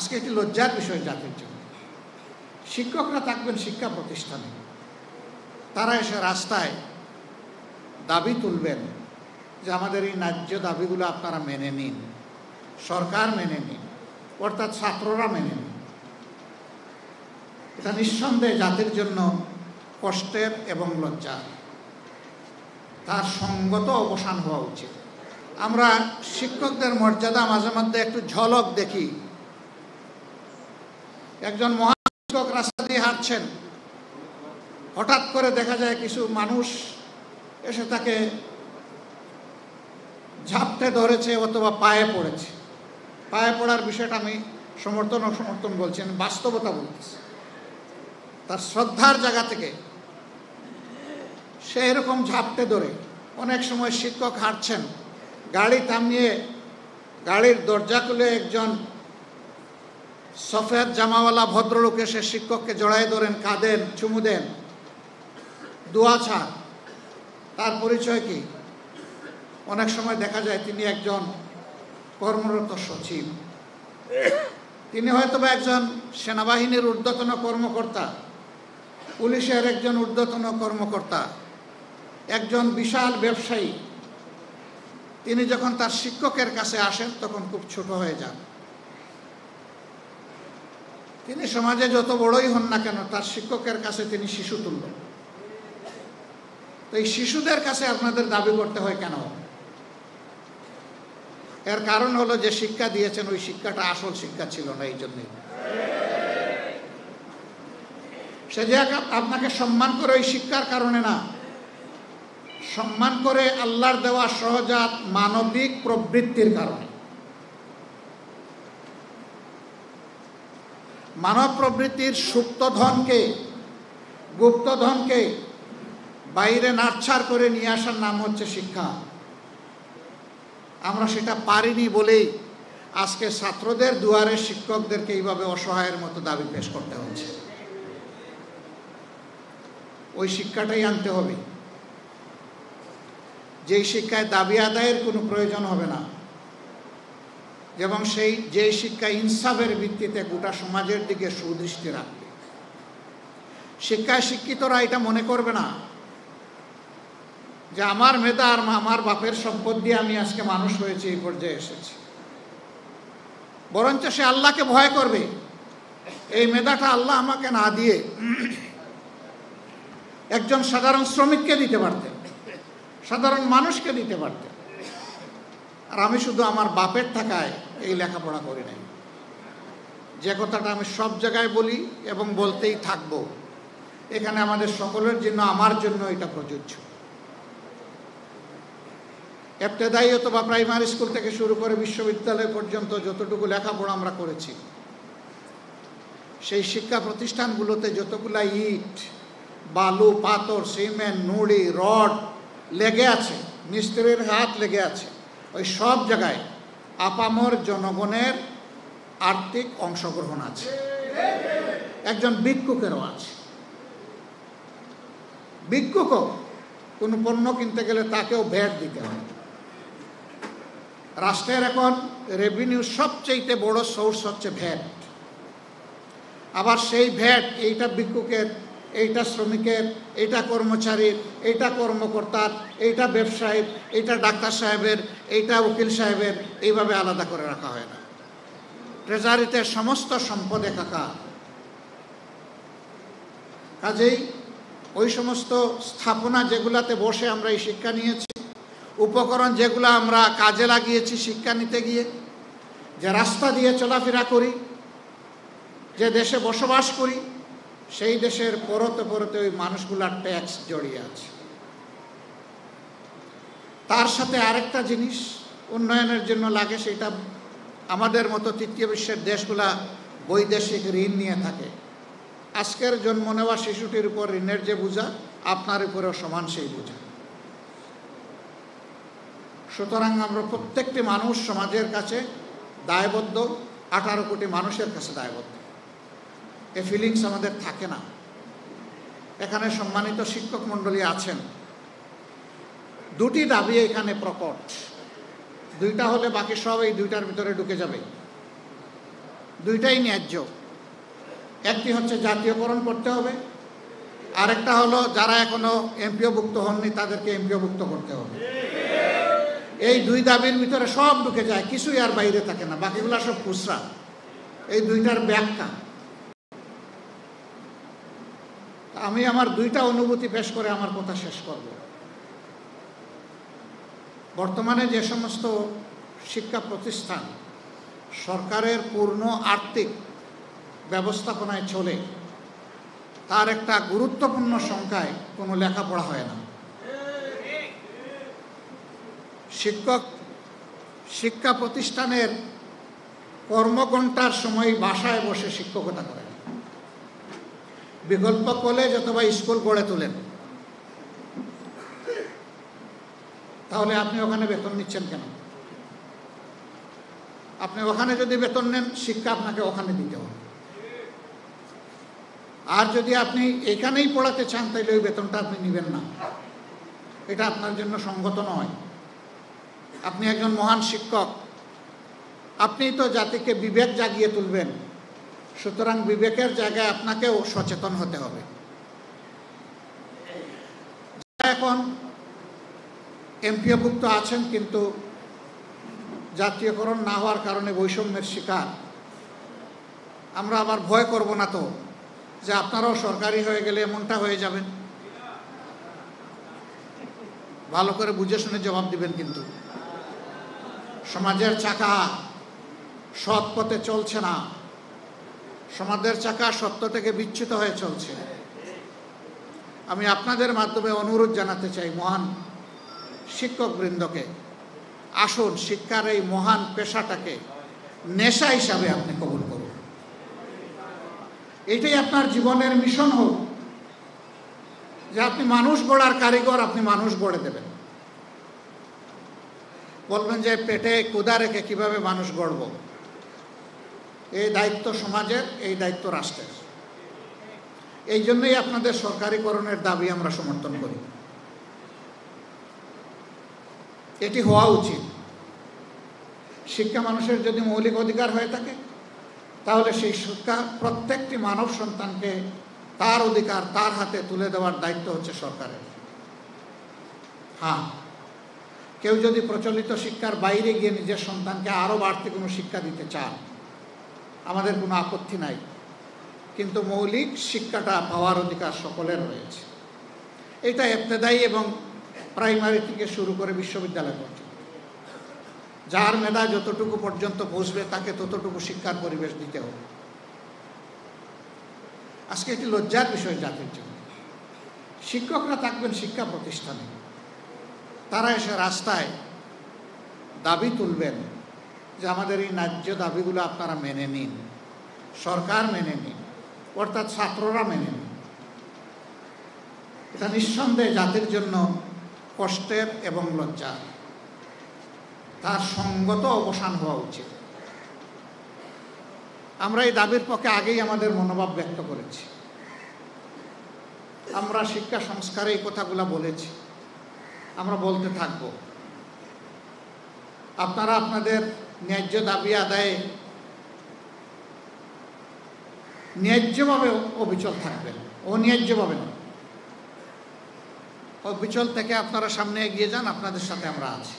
আজকে একটি লজ্জার বিষয় জাতির জন্য। শিক্ষকরা থাকবেন শিক্ষা প্রতিষ্ঠানে, তারা এসে রাস্তায় দাবি তুলবেন যে আমাদের এই ন্যায্য দাবিগুলো আপনারা মেনে নিন, সরকার মেনে নিন, অর্থাৎ ছাত্ররা মেনে নিন। এটা নিঃসন্দেহে জাতির জন্য কষ্টের এবং লজ্জার, তার সঙ্গত অবসান হওয়া উচিত। আমরা শিক্ষকদের মর্যাদা মাঝে মধ্যে একটু ঝলক দেখি। একজন মহাশিক্ষক রাস্তা দিয়ে হাঁটছেন, হঠাৎ করে দেখা যায় কিছু মানুষ এসে তাকে ঝাপটে ধরেছে অথবা পায়ে পড়েছে। পায়ে পড়ার বিষয়টা আমি সমর্থন বলছি, আমি বাস্তবতা বলতেছি। তার শ্রদ্ধার জায়গা থেকে সে এরকম ঝাপটে ধরে, অনেক সময় শিক্ষক হাঁটছেন, গাড়ি থামিয়ে গাড়ির দরজা খুলে একজন সফেদ জামাওয়ালা ভদ্রলোক এসে শিক্ষককে জড়াই ধরেন, কাঁদেন, চুমু দেন, দোয়া চান। তার পরিচয় কি? অনেক সময় দেখা যায় তিনি একজন কর্মরত সচিব, তিনি হয়তো বা একজন সেনাবাহিনীর ঊর্ধ্বতন কর্মকর্তা, পুলিশের একজন ঊর্ধ্বতন কর্মকর্তা, একজন বিশাল ব্যবসায়ী। তিনি যখন তার শিক্ষকের কাছে আসেন তখন খুব ছোট হয়ে যান। তিনি সমাজে যত বড়ই হন না কেন, তার শিক্ষকের কাছে তিনি শিশু তুল্য। তো এই শিশুদের কাছে আপনাদের দাবি করতে হয় কেন? এর কারণ হলো যে শিক্ষা দিয়েছেন ওই শিক্ষাটা আসল শিক্ষা ছিল না। এই জন্যই সে যে আপনাকে সম্মান করে ওই শিক্ষার কারণে না, সম্মান করে আল্লাহর দেওয়া সহজাত মানবিক প্রবৃত্তির কারণে। মানব প্রবৃত্তির সুপ্ত ধনকে, গুপ্ত ধনকে বাইরে নাড়ছাড় করে নিয়ে আসার নাম হচ্ছে শিক্ষা। আমরা সেটা পারিনি বলেই আজকে ছাত্রদের দুয়ারে শিক্ষকদেরকে এইভাবে অসহায়ের মতো দাবি পেশ করতে হচ্ছে। ওই শিক্ষাটাই আনতে হবে, যেই শিক্ষায় দাবি আদায়ের কোনো প্রয়োজন হবে না, এবং যেই শিক্ষা ইনসাফের ভিত্তিতে গোটা সমাজের দিকে সুদৃষ্টি রাখবে। শিক্ষায় শিক্ষিতরা এটা মনে করবে না যে আমার মেধা আর আমার বাপের সম্পদ দিয়ে আমি আজকে মানুষ হয়েছি, এই পর্যায়ে এসেছি। বরঞ্চ সে আল্লাহকে ভয় করবে। এই মেধাটা আল্লাহ আমাকে না দিয়ে একজন সাধারণ শ্রমিককে দিতে পারতেন, সাধারণ মানুষকে দিতে পারতেন। আর আমি শুধু আমার বাপের টাকায় এই লেখাপড়া করি নাই। যে কথাটা আমি সব জায়গায় বলি এবং বলতেই থাকবো, এখানে আমাদের সকলের জন্য, আমার জন্য এটা প্রযোজ্য। ইবতেদায়ী অথবা প্রাইমারি স্কুল থেকে শুরু করে বিশ্ববিদ্যালয় পর্যন্ত যতটুকু লেখাপড়া আমরা করেছি, সেই শিক্ষা প্রতিষ্ঠানগুলোতে যতগুলা ইট, বালু, পাথর, সিমেন্ট, নুড়ি, রড লেগে আছে, মিস্ত্রির হাত লেগে আছে, ওই সব জায়গায় আপামর জনগণের আর্থিক অংশগ্রহণ আছে, একজন ভিক্ষুকেরও আছে। ভিক্ষুকও কোনো পণ্য কিনতে গেলে তাকেও ভ্যাট দিতে হয়। রাষ্ট্রের এখন রেভিনিউ সবচেয়ে বড় সোর্স হচ্ছে ভ্যাট। আবার সেই ভ্যাট এইটা ভিক্ষুকের, এইটা শ্রমিকের, এইটা কর্মচারীর, এইটা কর্মকর্তার, এইটা ব্যবসায়ীর, এইটা ডাক্তার সাহেবের, এইটা উকিল সাহেবের, এইভাবে আলাদা করে রাখা হয় না। ট্রেজারিতে সমস্ত সম্পদ একাকার। কাজেই ওই সমস্ত স্থাপনা যেগুলাতে বসে আমরা এই শিক্ষা নিয়েছি, উপকরণ যেগুলো আমরা কাজে লাগিয়েছি শিক্ষা নিতে গিয়ে, যে রাস্তা দিয়ে চলাফেরা করি, যে দেশে বসবাস করি, সেই দেশের পরতে পরতে ওই মানুষগুলার ট্যাক্স জড়িয়ে আছে। তার সাথে আরেকটা জিনিস উন্নয়নের জন্য লাগে, সেটা আমাদের মতো তৃতীয় বিশ্বের দেশগুলা বৈদেশিক ঋণ নিয়ে থাকে। আজকের জন্ম নেওয়া শিশুটির উপর ঋণের যে বোঝা, আপনার উপরেও সমান সেই বোঝা। সুতরাং আমরা প্রত্যেকটি মানুষ সমাজের কাছে দায়বদ্ধ, 18 কোটি মানুষের কাছে দায়বদ্ধ। এই ফিলিংস আমাদের থাকে না। এখানে সম্মানিত শিক্ষক মণ্ডলী আছেন, দুটি দাবি এখানে প্রকট। দুইটা হলে বাকি সব এই দুইটার ভিতরে ঢুকে যাবে। দুইটাই ন্যায্য। একটি হচ্ছে জাতীয়করণ করতে হবে, আরেকটা হলো যারা এখনো এমপিওভুক্ত হননি তাদেরকে এমপিওভুক্ত করতে হবে। এই দুই দাবির ভিতরে সব ঢুকে যায়, কিছুই আর বাইরে থাকে না, বাকিগুলা সব খুচরা। এই দুইটার ব্যাখ্যা আমি আমার দুইটা অনুভূতি পেশ করে আমার কথা শেষ করব। বর্তমানে যে সমস্ত শিক্ষা প্রতিষ্ঠান সরকারের পূর্ণ আর্থিক ব্যবস্থাপনায় চলে, তার একটা গুরুত্বপূর্ণ সংখ্যায় কোনো লেখাপড়া হয় না। শিক্ষা প্রতিষ্ঠানের কর্মঘণ্টার সময় বাসায় বসে শিক্ষকতা করেন, বিকল্প কলেজ অথবা স্কুল গড়ে তোলেন। তাহলে আপনি ওখানে বেতন নিচ্ছেন কেন? আপনি ওখানে যদি বেতন নেন, শিক্ষা আপনাকে ওখানে দিতে হবে। আর যদি আপনি এখানেই পড়াতে চান, তাহলে ওই বেতনটা আপনি নেবেন না, এটা আপনার জন্য সঙ্গত নয়। আপনি একজন মহান শিক্ষক, আপনিই তো জাতিকে বিবেক জাগিয়ে তুলবেন, সুতরাং বিবেকের জায়গায় আপনাকেও সচেতন হতে হবে। এখন এমপিওভুক্ত আছেন কিন্তু জাতীয়করণ না হওয়ার কারণে বৈষম্যের শিকার, আমরা আবার ভয় করব না তো যে আপনারাও সরকারি হয়ে গেলে এমনটা হয়ে যাবেন? ভালো করে বুঝে শুনে জবাব দিবেন। কিন্তু সমাজের চাকা সৎ পথে চলছে না, সমাজের চাকা সত্য থেকে বিচ্যুত হয়ে চলছে। আমি আপনাদের মাধ্যমে অনুরোধ জানাতে চাই মহান শিক্ষকবৃন্দকে, আসুন শিক্ষার এই মহান পেশাটাকে নেশা হিসাবে আপনি কবুল করুন। এটাই আপনার জীবনের মিশন হোক যে আপনি মানুষ গড়ার কারিগর, আপনি মানুষ গড়ে দেবেন। বলবেন যে পেটে ক্ষুধা রেখে কিভাবে মানুষ গড়ব? এই দায়িত্ব সমাজের, এই দায়িত্ব রাষ্ট্রের। এই জন্যই আপনাদের সরকারিকরণের দাবি আমরা সমর্থন করি। এটি হওয়া উচিত। শিক্ষা মানুষের যদি মৌলিক অধিকার হয়ে থাকে, তাহলে সেই শিক্ষা প্রত্যেকটি মানব সন্তানকে তার অধিকার তার হাতে তুলে দেওয়ার দায়িত্ব হচ্ছে সরকারের। হ্যাঁ, কেউ যদি প্রচলিত শিক্ষার বাইরে গিয়ে নিজের সন্তানকে আরও বাড়তি কোনো শিক্ষা দিতে চান, আমাদের কোনো আপত্তি নাই, কিন্তু মৌলিক শিক্ষাটা পাওয়ার অধিকার সকলের রয়েছে। এটা ইবতেদায়ী এবং প্রাইমারি থেকে শুরু করে বিশ্ববিদ্যালয় পর্যন্ত যার মেধা যতটুকু পর্যন্ত পৌঁছবে তাকে ততটুকু শিক্ষার পরিবেশ দিতে হবে। আজকে এটি লজ্জার বিষয় জাতির জন্য। শিক্ষকরা থাকবেন শিক্ষা প্রতিষ্ঠানে, তারা এসে রাস্তায় দাবি তুলবেন যে আমাদের এই ন্যায্য দাবিগুলো আপনারা মেনে নিন, সরকার মেনে নিন, অর্থাৎ ছাত্ররা মেনে নিন। এটা নিঃসন্দেহে জাতির জন্য কষ্টের এবং লজ্জা, তার সঙ্গত অবসান হওয়া উচিত। আমরা এই দাবির পক্ষে আগেই আমাদের মনোভাব ব্যক্ত করেছি। আমরা শিক্ষা সংস্কারে এই কথাগুলো বলেছি, আমরা বলতে থাকব। আপনারা আপনাদের ন্যায্য দাবি আদায়ে ন্যায্যভাবে অবিচল থাকবেন, অন্যায্যভাবে নয়। অবিচল থেকে আপনারা সামনে এগিয়ে যান, আপনাদের সাথে আমরা আছি।